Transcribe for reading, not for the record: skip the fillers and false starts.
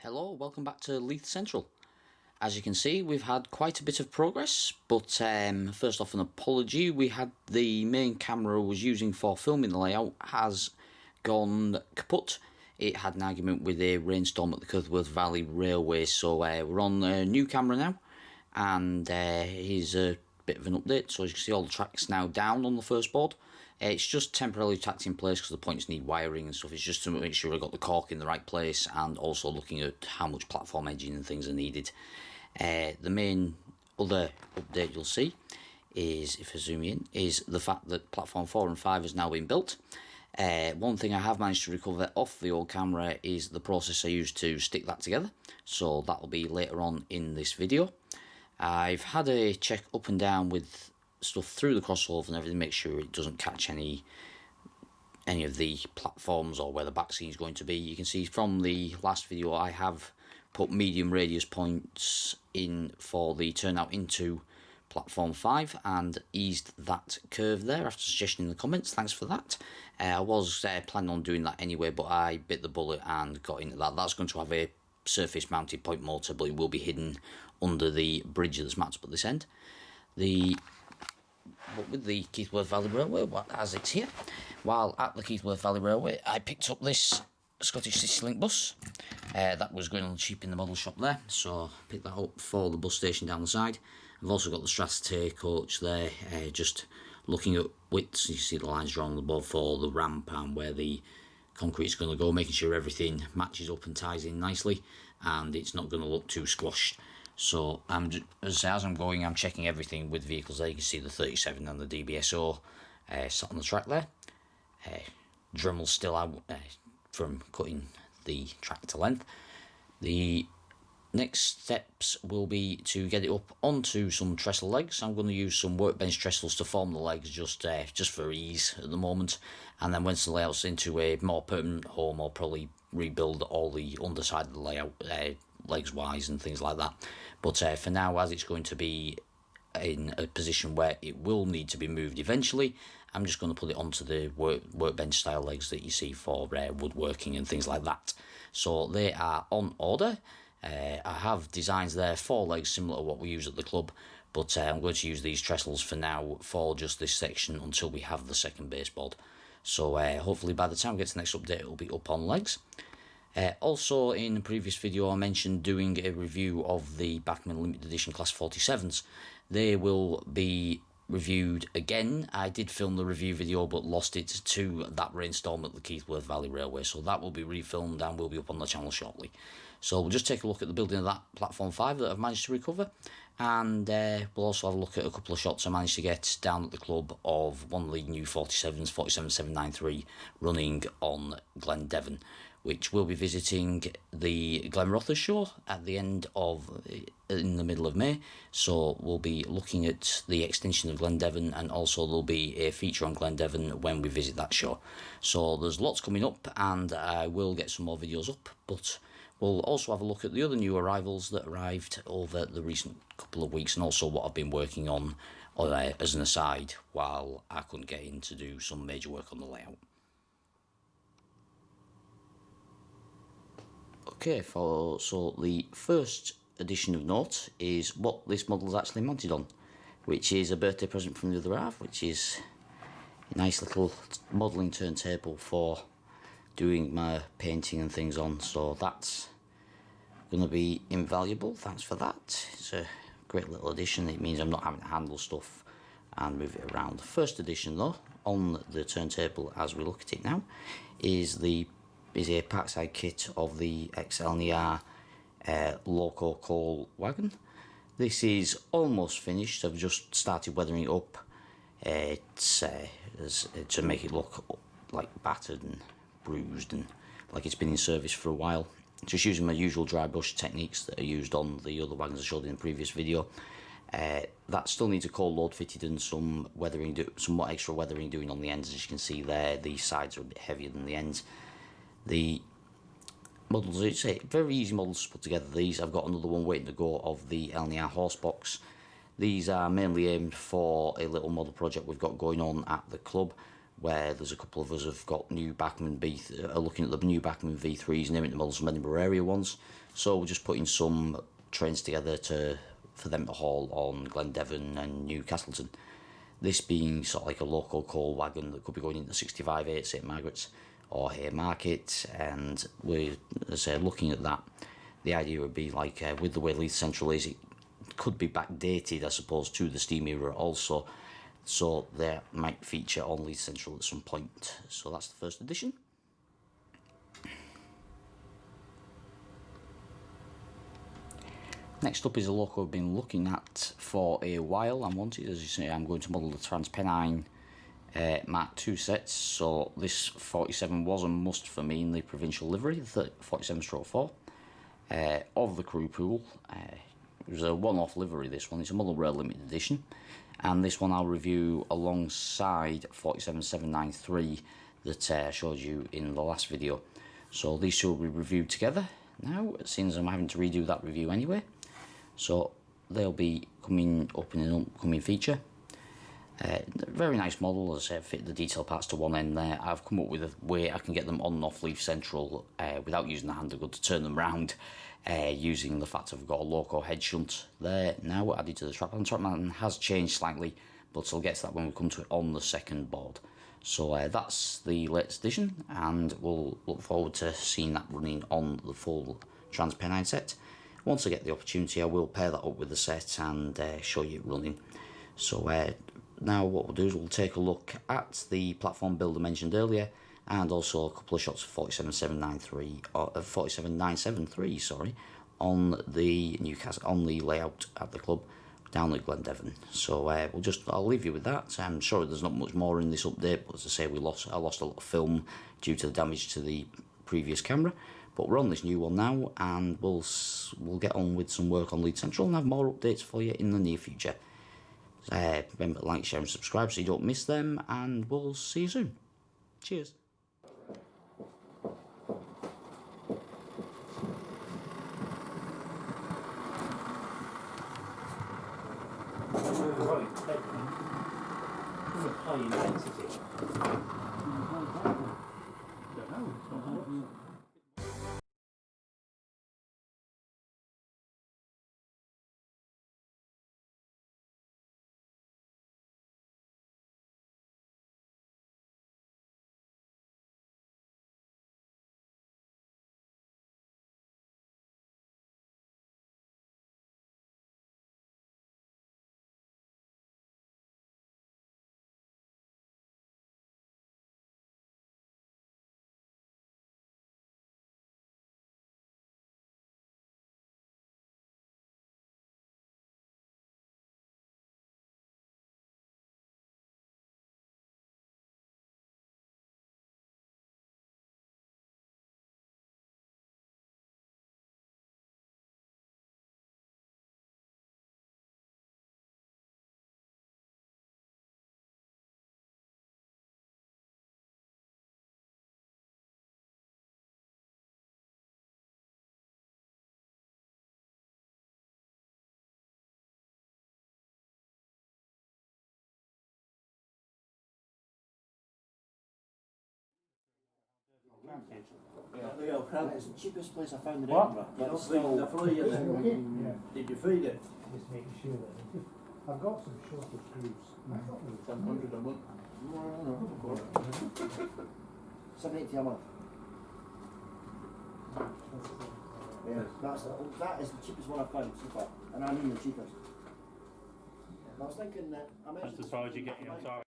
Hello, welcome back to Leith Central. As you can see, we've had quite a bit of progress, but first off, an apology. We had the main camera I was using for filming the layout has gone kaput. It had an argument with a rainstorm at the Kirkworth Valley Railway, so we're on a new camera now, and here's a bit of an update. So as you can see, all the track's now down on the first board. It's just temporarily tacked in place because the points need wiring and stuff. It's just to make sure I've got the cork in the right place, and also looking at how much platform edging and things are needed. The main other update you'll see is, if I zoom in, is the fact that platform 4 and 5 has now been built. One thing I have managed to recover off the old camera is the process I used to stick that together, so that will be later on in this video. I've had a check up and down with stuff through the crossover and everything, make sure it doesn't catch any of the platforms or where the back seat is going to be. You can see from the last video I have put medium radius points in for the turnout into platform 5 and eased that curve there after suggestion in the comments. Thanks for that. I was planning on doing that anyway, but I bit the bullet and got into that. That's going to have a surface mounted point motor, but it will be hidden under the bridge that's mounted up at this end. But with the Kirkworth Valley Railway, as it's here, while at the Kirkworth Valley Railway, I picked up this Scottish City Link bus. That was going on cheap in the model shop there, so I picked that up for the bus station down the side. I've also got the Strathspey coach there, just looking at widths. You see the lines drawn above for the ramp and where the concrete is going to go, making sure everything matches up and ties in nicely, and it's not going to look too squashed. So as I'm going, I'm checking everything with vehicles there. You can see the 37 and the DBSO sat on the track there. Dremel's still out from cutting the track to length. The next steps will be to get it up onto some trestle legs. I'm going to use some workbench trestles to form the legs just for ease at the moment, and then once the layout's into a more permanent home, I'll probably rebuild all the underside of the layout legs wise and things like that. But for now, as it's going to be in a position where it will need to be moved eventually, I'm just going to put it onto the workbench style legs that you see for woodworking and things like that. So they are on order. I have designs there for legs similar to what we use at the club, but I'm going to use these trestles for now for just this section until we have the second baseboard. So hopefully by the time we get to the next update, it will be up on legs. Also, in the previous video I mentioned doing a review of the Bachmann Limited Edition Class 47s. They will be reviewed again. I did film the review video but lost it to that rainstorm at the Kirkworth Valley Railway, so that will be refilmed and will be up on the channel shortly. So we'll just take a look at the building of that platform 5 that I've managed to recover, and we'll also have a look at a couple of shots I managed to get down at the club of one of the new 47s, 47793, running on Glen Devon, which we'll be visiting the Glenrothes show at the end of, in the middle of May. So we'll be looking at the extension of Glen Devon, and also there'll be a feature on Glen Devon when we visit that show. So there's lots coming up, and I will get some more videos up, but we'll also have a look at the other new arrivals that arrived over the recent couple of weeks, and also what I've been working on as an aside while I couldn't get in to do some major work on the layout. Okay, so the first addition of note is what this model is actually mounted on, which is a birthday present from the other half, which is a nice little modelling turntable for doing my painting and things on. So that's going to be invaluable. Thanks for that. It's a great little addition. It means I'm not having to handle stuff and move it around. The first addition though on the turntable as we look at it now is a parkside kit of the XLNR Loco coal wagon. This is almost finished. I've just started weathering it up. It's to make it look like battered and bruised and like it's been in service for a while. Just using my usual dry brush techniques that are used on the other wagons I showed in the previous video. That still needs a cold load fitted and some weathering, somewhat extra weathering doing on the ends. As you can see there, the sides are a bit heavier than the ends. The models, it's very easy models to put together. These, I've got another one waiting to go of the LNR horse box. These are mainly aimed for a little model project we've got going on at the club, where there's a couple of us have got new Bachmann looking at the new Bachmann V3s, naming them all some Edinburgh area ones. So we're just putting some trains together for them to haul on Glendevon and Newcastleton. This being sort of like a local coal wagon that could be going into 65A at St Margaret's or Haymarket, and we're, as I say, looking at that. The idea would be like with the way Leith Central is, it could be backdated, I suppose, to the steam era also, so they might feature on Leith Central at some point. So that's the first edition. Next up is a loco I've been looking at for a while and wanted. As you see, I'm going to model the TransPennine Mark II sets, so this 47 was a must for me in the provincial livery, the 47/4, of the crew pool. It was a one-off livery, this one. It's a model rare limited edition, and this one I'll review alongside 47793 that I showed you in the last video. So these two will be reviewed together now, since I'm having to redo that review anyway. So they'll be coming up in an upcoming feature. Very nice model, as I said, fit the detail parts to one end there. I've come up with a way I can get them on and off Leith Central without using the handle gun to turn them round, using the fact I've got a loco head shunt there now added to the trapman. The trapman has changed slightly, but I'll get to that when we come to it on the second board. So that's the latest edition, and we'll look forward to seeing that running on the full TransPennine set. Once I get the opportunity, I will pair that up with the set and show you it running. So now what we'll do is we'll take a look at the platform build I mentioned earlier, and also a couple of shots of 47793 or 47973, sorry, on the layout at the club down at Glendevon. So I'll leave you with that. I'm sure there's not much more in this update, but as I say, I lost a lot of film due to the damage to the previous camera. But we're on this new one now, and we'll get on with some work on Leith Central and have more updates for you in the near future. Remember to like, share and subscribe so you don't miss them, and we'll see you soon. Cheers. High intensity. It's the cheapest place I found in What? Edinburgh. You But don't still, feed the flea in there? Yeah, Did you feed it? just making sure that I've got some shorter screws. I thought they were 700 a month. 780 a month. Yeah, that is the cheapest one I've found so far, and I mean the cheapest. I was thinking that I mentioned That's as far as you get your target.